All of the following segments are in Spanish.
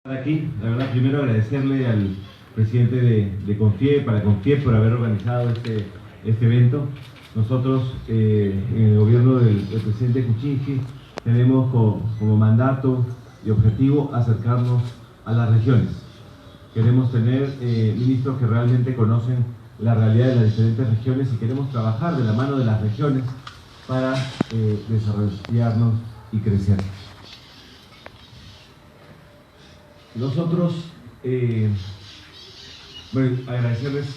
Aquí, la verdad, primero agradecerle al presidente de CONFIEP, para CONFIEP, por haber organizado este evento. Nosotros, en el gobierno del presidente Kuczynski, tenemos como mandato y objetivo acercarnos a las regiones. Queremos tener ministros que realmente conocen la realidad de las diferentes regiones y queremos trabajar de la mano de las regiones para desarrollarnos y crecer. Nosotros, agradecerles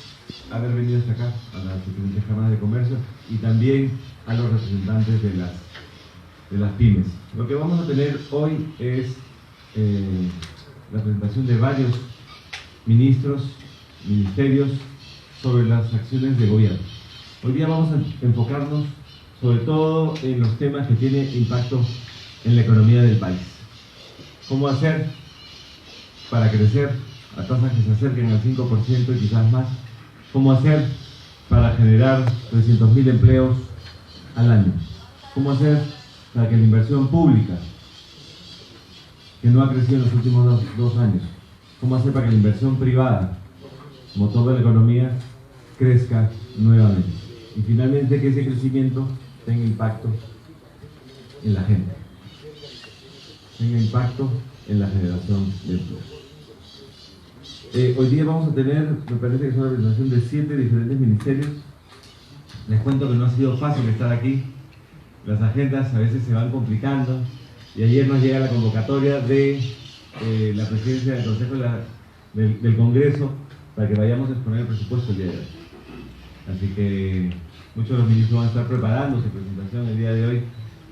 haber venido hasta acá, a las diferentes cámaras de comercio y también a los representantes de las pymes. Lo que vamos a tener hoy es la presentación de varios ministerios sobre las acciones de gobierno. Hoy día vamos a enfocarnos sobre todo en los temas que tienen impacto en la economía del país. ¿Cómo hacer para crecer a tasas que se acerquen al 5% y quizás más? ¿Cómo hacer para generar 300.000 empleos al año? ¿Cómo hacer para que la inversión pública, que no ha crecido en los últimos dos años, cómo hacer para que la inversión privada, motor de la economía, crezca nuevamente? Y finalmente que ese crecimiento tenga impacto en la gente, tenga impacto en la generación de empleo. Hoy día vamos a tener, me parece que es una presentación de 7 diferentes ministerios. Les cuento que no ha sido fácil estar aquí. Las agendas a veces se van complicando y ayer nos llega la convocatoria de la presidencia del Consejo del Congreso para que vayamos a exponer el presupuesto el día de hoy. Así que muchos de los ministros van a estar preparando su presentación el día de hoy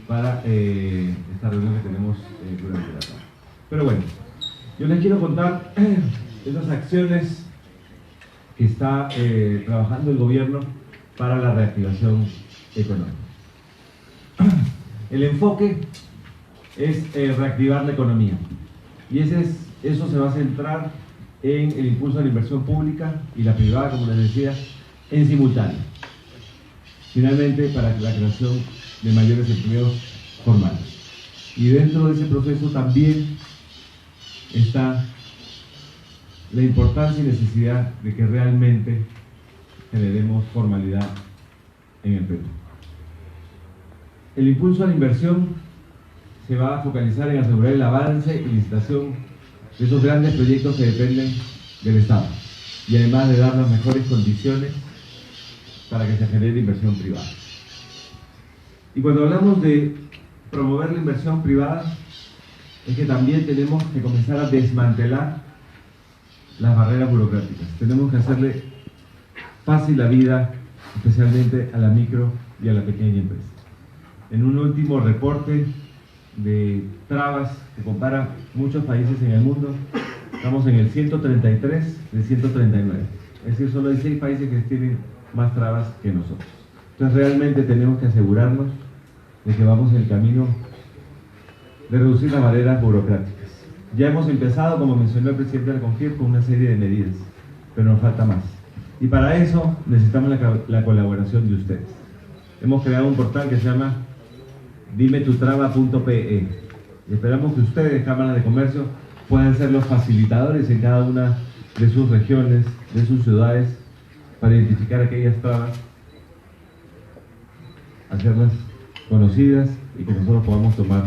para esta reunión que tenemos durante la tarde. Pero bueno, yo les quiero contar esas acciones que está trabajando el gobierno para la reactivación económica. El enfoque es reactivar la economía y eso se va a centrar en el impulso a la inversión pública y la privada, como les decía, en simultáneo. Finalmente, para la creación de mayores empleos formales. Y dentro de ese proceso también está la importancia y necesidad de que realmente generemos formalidad en el Perú. El impulso a la inversión se va a focalizar en asegurar el avance y licitación de esos grandes proyectos que dependen del Estado y además de dar las mejores condiciones para que se genere inversión privada. Y cuando hablamos de promover la inversión privada, es que también tenemos que comenzar a desmantelar las barreras burocráticas. Tenemos que hacerle fácil la vida, especialmente a la micro y a la pequeña empresa. En un último reporte de trabas que compara muchos países en el mundo, estamos en el 133 de 139. Es decir, solo hay 6 países que tienen más trabas que nosotros. Entonces realmente tenemos que asegurarnos de que vamos en el camino de reducir las barreras burocráticas. Ya hemos empezado, como mencionó el presidente del CONFIEP, con una serie de medidas, pero nos falta más. Y para eso necesitamos la colaboración de ustedes. Hemos creado un portal que se llama dimetutraba.pe. Esperamos que ustedes, cámaras de comercio, puedan ser los facilitadores en cada una de sus regiones, de sus ciudades, para identificar aquellas trabas, hacerlas conocidas y que nosotros podamos tomar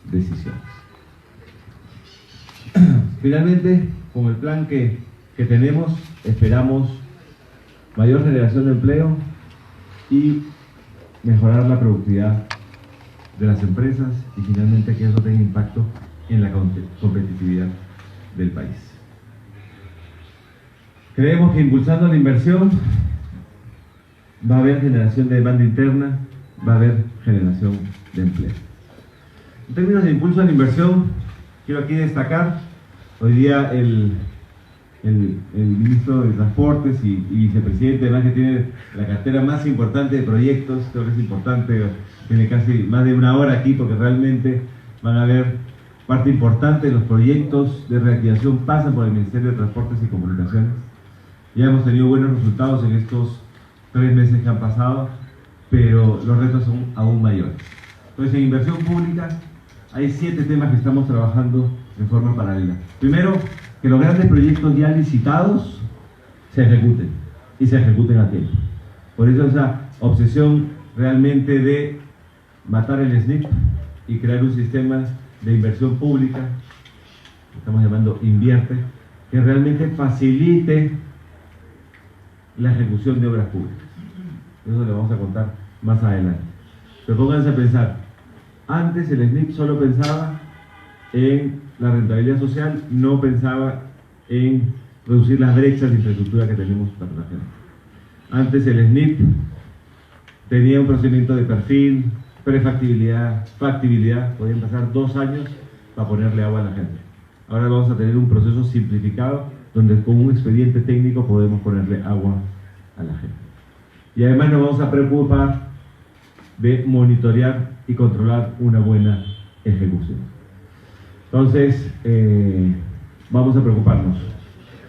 decisiones. Finalmente, con el plan que tenemos, esperamos mayor generación de empleo y mejorar la productividad de las empresas y finalmente que eso tenga impacto en la competitividad del país. Creemos que impulsando la inversión va a haber generación de demanda interna, va a haber generación de empleo. En términos de impulso a la inversión, quiero aquí destacar, hoy día el ministro de Transportes y vicepresidente, además que tiene la cartera más importante de proyectos, creo que es importante, tiene casi más de una hora aquí porque realmente van a ver parte importante de los proyectos de reactivación pasan por el Ministerio de Transportes y Comunicaciones. Ya hemos tenido buenos resultados en estos 3 meses que han pasado, pero los retos son aún mayores. Entonces, en inversión pública hay 7 temas que estamos trabajando de forma paralela. Primero, que los grandes proyectos ya licitados se ejecuten y se ejecuten a tiempo. Por eso esa obsesión realmente de matar el SNIP y crear un sistema de inversión pública, que estamos llamando Invierte, que realmente facilite la ejecución de obras públicas. Eso lo vamos a contar más adelante. Pero pónganse a pensar, antes el SNIP solo pensaba en la rentabilidad social, no pensaba en reducir las brechas de infraestructura que tenemos para la gente. Antes el SNIP tenía un procedimiento de perfil, prefactibilidad, factibilidad, podían pasar 2 años para ponerle agua a la gente. Ahora vamos a tener un proceso simplificado donde con un expediente técnico podemos ponerle agua a la gente. Y además nos vamos a preocupar de monitorear y controlar una buena ejecución. Entonces, vamos a preocuparnos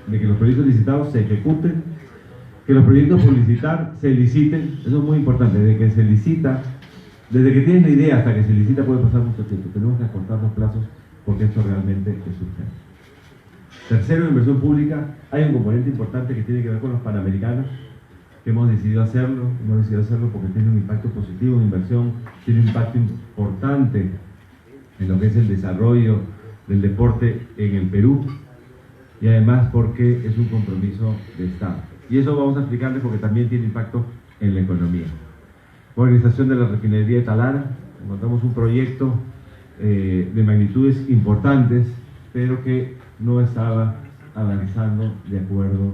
de que los proyectos licitados se ejecuten, que los proyectos por licitar se liciten. Eso es muy importante, desde que se licita, desde que tienes la idea hasta que se licita puede pasar mucho tiempo. Tenemos que acortar los plazos porque esto realmente es urgente. Tercero, en inversión pública, hay un componente importante que tiene que ver con los panamericanos, que hemos decidido hacerlo porque tiene un impacto positivo en inversión, tiene un impacto importante en lo que es el desarrollo del deporte en el Perú, y además porque es un compromiso de Estado. Y eso vamos a explicarles porque también tiene impacto en la economía. Organización de la refinería de Talara, encontramos un proyecto de magnitudes importantes, pero que no estaba avanzando de acuerdo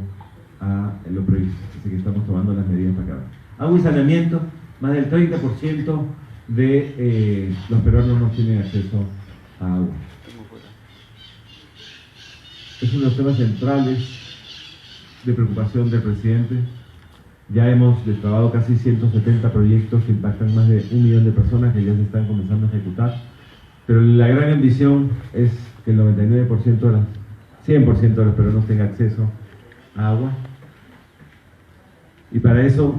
a lo previsto, así que estamos tomando las medidas para acabar. Agua y saneamiento, más del 30% de los peruanos no tienen acceso a agua. Es uno de los temas centrales de preocupación del presidente. Ya hemos destrabado casi 170 proyectos que impactan más de 1 millón de personas que ya se están comenzando a ejecutar, pero la gran ambición es que el 99% de 100% de los peruanos tenga acceso a agua. Y para eso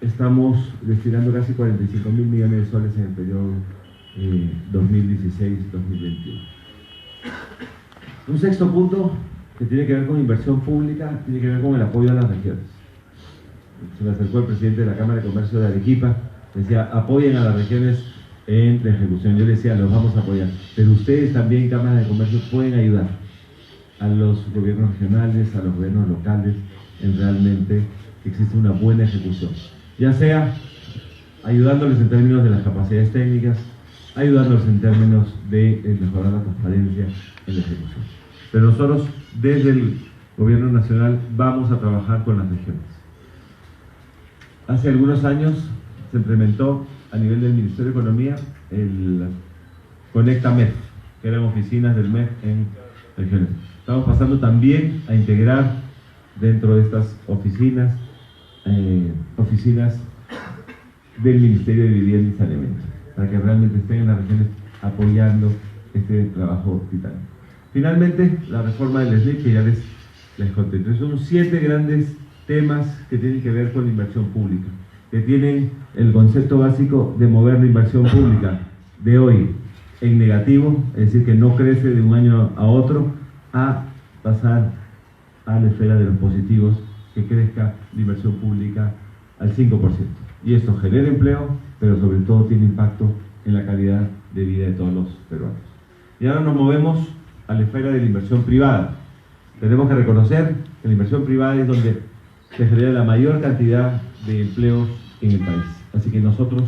estamos destinando casi 45.000 millones de soles en el periodo 2016-2021. Un sexto punto que tiene que ver con inversión pública, tiene que ver con el apoyo a las regiones. Se me acercó el presidente de la Cámara de Comercio de Arequipa, decía, apoyen a las regiones en la ejecución. Yo le decía, los vamos a apoyar, pero ustedes también, Cámara de Comercio, pueden ayudar a los gobiernos regionales, a los gobiernos locales, en realmente que existe una buena ejecución, ya sea ayudándoles en términos de las capacidades técnicas, ayudándoles en términos de mejorar la transparencia en la ejecución. Pero nosotros desde el gobierno nacional vamos a trabajar con las regiones. Hace algunos años se implementó a nivel del Ministerio de Economía el Conecta MEF, que eran oficinas del MEF en regiones. Estamos pasando también a integrar dentro de estas oficinas del Ministerio de Vivienda y Saneamiento, para que realmente estén en las regiones apoyando este trabajo titánico. Finalmente, la reforma del SNIP, que ya les conté. Entonces, son 7 grandes temas que tienen que ver con la inversión pública, que tienen el concepto básico de mover la inversión pública de hoy en negativo, es decir, que no crece de un año a otro, a pasar a la esfera de los positivos, que crezca la inversión pública al 5%. Y esto genera empleo, pero sobre todo tiene impacto en la calidad de vida de todos los peruanos. Y ahora nos movemos a la esfera de la inversión privada. Tenemos que reconocer que la inversión privada es donde se genera la mayor cantidad de empleos en el país. Así que nosotros,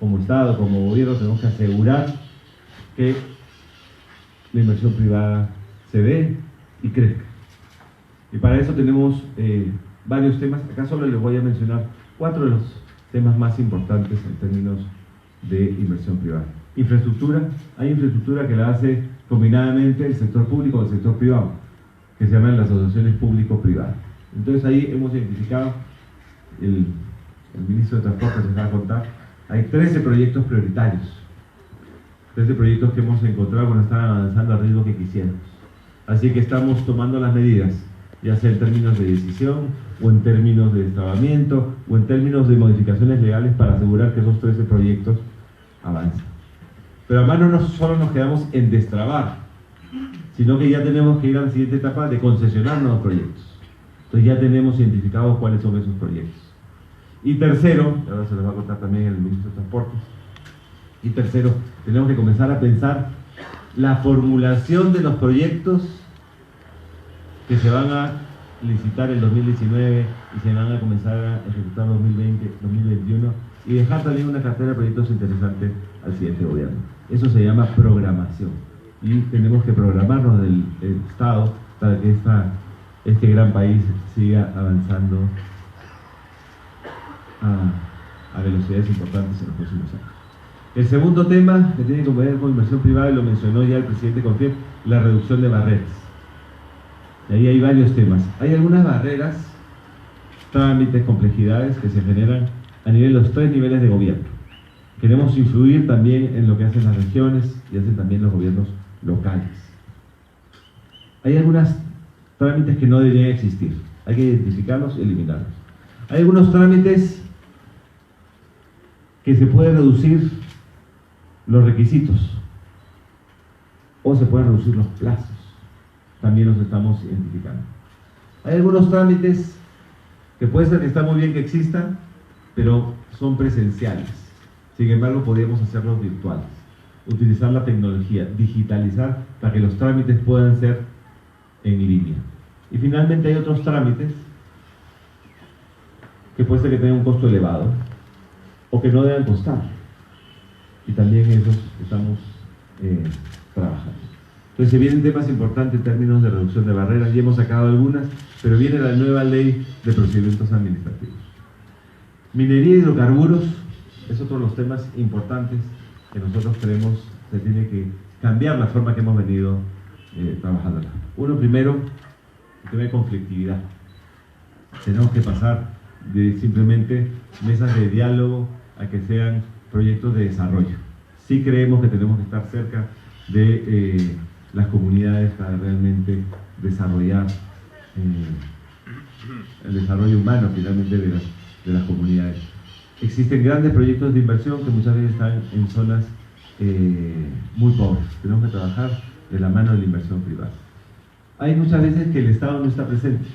como Estado, como gobierno, tenemos que asegurar que la inversión privada se dé y crezca. Y para eso tenemos varios temas. Acá solo les voy a mencionar 4 de los temas más importantes en términos de inversión privada. Infraestructura. Hay infraestructura que la hace combinadamente el sector público y el sector privado, que se llaman las asociaciones público-privadas. Entonces ahí hemos identificado, el ministro de Transporte les va a contar, hay 13 proyectos prioritarios, 13 proyectos que hemos encontrado cuando están avanzando al ritmo que quisiéramos. Así que estamos tomando las medidas, ya sea en términos de decisión, o en términos de destrabamiento, o en términos de modificaciones legales para asegurar que esos 13 proyectos avancen. Pero además no solo nos quedamos en destrabar, sino que ya tenemos que ir a la siguiente etapa de concesionar nuevos proyectos. Entonces ya tenemos identificados cuáles son esos proyectos. Y tercero, ahora se les va a contar también el ministro de Transportes, y tercero, tenemos que comenzar a pensar la formulación de los proyectos que se van a licitar en 2019 y se van a comenzar a ejecutar en 2020, 2021 y dejar también una cartera de proyectos interesantes al siguiente gobierno. Eso se llama programación y tenemos que programarnos del Estado para que este gran país siga avanzando a velocidades importantes en los próximos años. El segundo tema que tiene que ver con inversión privada, y lo mencionó ya el presidente Confier, la reducción de barreras. Y ahí hay varios temas. Hay algunas barreras, trámites, complejidades que se generan a nivel de los 3 niveles de gobierno. Queremos influir también en lo que hacen las regiones y hacen también los gobiernos locales. Hay algunos trámites que no deberían existir. Hay que identificarlos y eliminarlos. Hay algunos trámites que se pueden reducir los requisitos o se pueden reducir los plazos. También los estamos identificando. Hay algunos trámites que puede ser que está muy bien que existan, pero son presenciales. Sin embargo, podríamos hacerlos virtuales. Utilizar la tecnología, digitalizar para que los trámites puedan ser en línea. Y finalmente hay otros trámites que puede ser que tengan un costo elevado o que no deban costar. Y también esos estamos trabajando. Entonces se vienen temas importantes en términos de reducción de barreras, ya hemos sacado algunas, pero viene la nueva ley de procedimientos administrativos. Minería y hidrocarburos es otro de los temas importantes que nosotros creemos se tiene que cambiar la forma que hemos venido trabajando. Uno, primero, el tema de conflictividad. Tenemos que pasar de simplemente mesas de diálogo a que sean proyectos de desarrollo. Sí creemos que tenemos que estar cerca de las comunidades para realmente desarrollar el desarrollo humano finalmente de las comunidades. Existen grandes proyectos de inversión que muchas veces están en zonas muy pobres. Tenemos que trabajar de la mano de la inversión privada. Hay muchas veces que el Estado no está presente.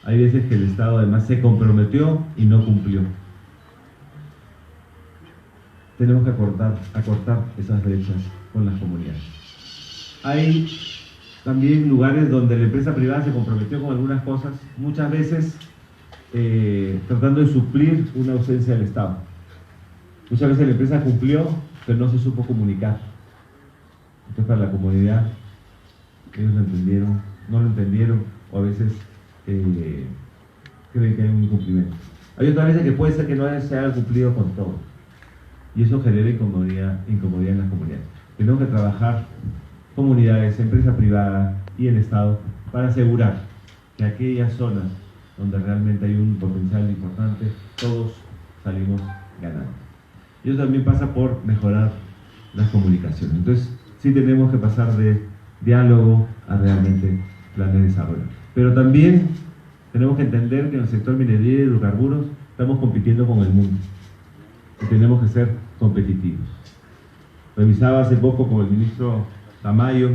Hay veces que el Estado además se comprometió y no cumplió. Tenemos que acortar esas brechas con las comunidades. Hay también lugares donde la empresa privada se comprometió con algunas cosas, muchas veces tratando de suplir una ausencia del Estado. Muchas veces la empresa cumplió, pero no se supo comunicar. Entonces para la comunidad, ellos no lo entendieron, o a veces creen que hay un incumplimiento. Hay otras veces que puede ser que no se haya cumplido con todo. Y eso genera incomodidad en las comunidades. Tenemos que trabajar comunidades, empresa privada y el Estado para asegurar que aquellas zonas donde realmente hay un potencial importante, todos salimos ganando. Y eso también pasa por mejorar las comunicaciones. Entonces, sí tenemos que pasar de diálogo a realmente planes de desarrollo. Pero también tenemos que entender que en el sector minería y hidrocarburos estamos compitiendo con el mundo. Y tenemos que ser competitivos. Revisaba hace poco con el ministro Tamayo